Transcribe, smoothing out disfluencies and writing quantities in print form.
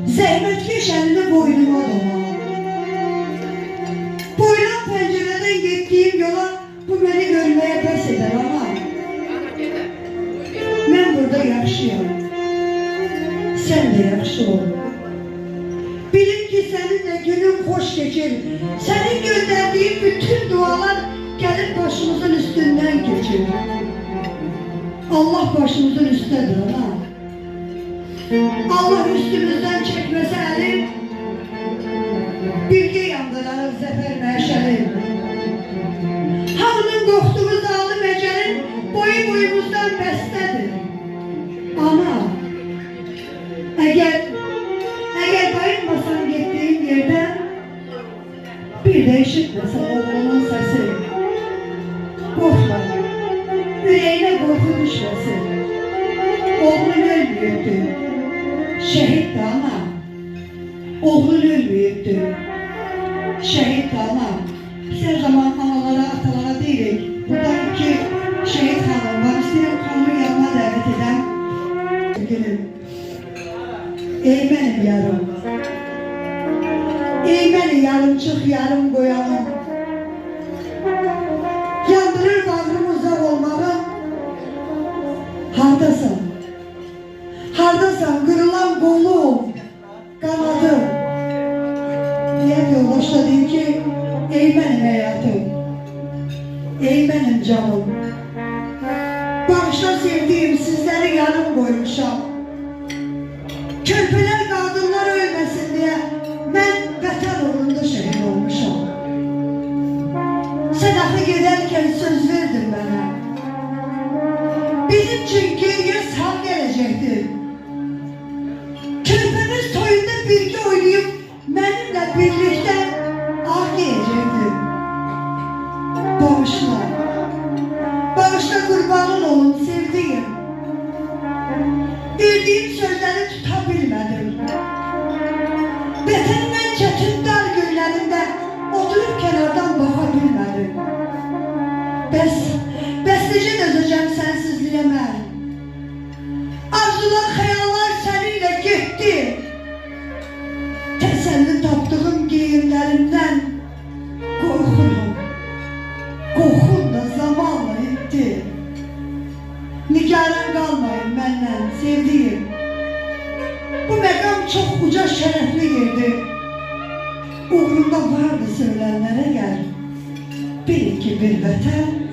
Zəhmətkeş əlini boynuma doma. Boylan pəncərədən getdiyim yola bu məni görməyə bəs edər ama mən burada yaxşıyam. Sən də yaxşı ol. Bilin ki səninlə günüm xoş geçir. Sənin göndərdiyin bütün dualar gəlib başımızın üstündən geçir. Allah başımızın üstədir ana. Allah üstümüzdən çəkməsə əlim, birgə yandırarıq zəfər məşəli. Hamının qorxduğu zalım əcəlin boyumuzdan bəstədir. Ana, əgər bayılmasan getdiyin yerdə bir də eşitməsən oğlunun səsi, qorxma, ürəyinə qorxu düşməsin. Oğlun ölmüyübdü, şəhiddi ana. Oğlun ölmüyübdü, şəhiddi ana. Biz her zaman analara, atalara deyirik. Burada iki şehit hanım var. İstəyirəm xanımın yanına dəvət edəm. Gülüm. Ey mənim yarım. Ey mənim yarımçıq, yarım qoyanım. Yandırır bağrım uzaq olmağım. Hardasan? Hardasan qırılan qolum, qanadım. Deyək yoldaşla deyim ki, ey mənim həyatım, ey mənim canım. Bağışla sevdiğim sizləri yarım qoymuşam. Körpələr qadınlar ölməsin deyə mən vətən uğrunda şəhid olmuşam. Sən axı gedərkən söz verdin mənə. Bizim üçün geriyə sağ gələcəkdir. Körpəmiz toyunda birgə oynayıb mənimlə birlikdə ağ giyəcəkdir. Bağışla, bağışla qurbanın olun sevdiğim. Verdiğim sözləri tuta bilmədim. Vətəndən çətin dar günlərində oturup kənardan baxa bilmədim. Bəs necə dözəcəm sənsizliyə mən? Arzular, xəyallar səninlə getdi. Təsəlli tapdığım geyimlərimdən qorxuram. Qorxum da zamanla etdi. Nigaran qalmayın məndən sevdiğim. Bu məqam çox uca şərəfli yerdir. Uğrunda vardı söylənlərə gəl. Bil ki bir vətən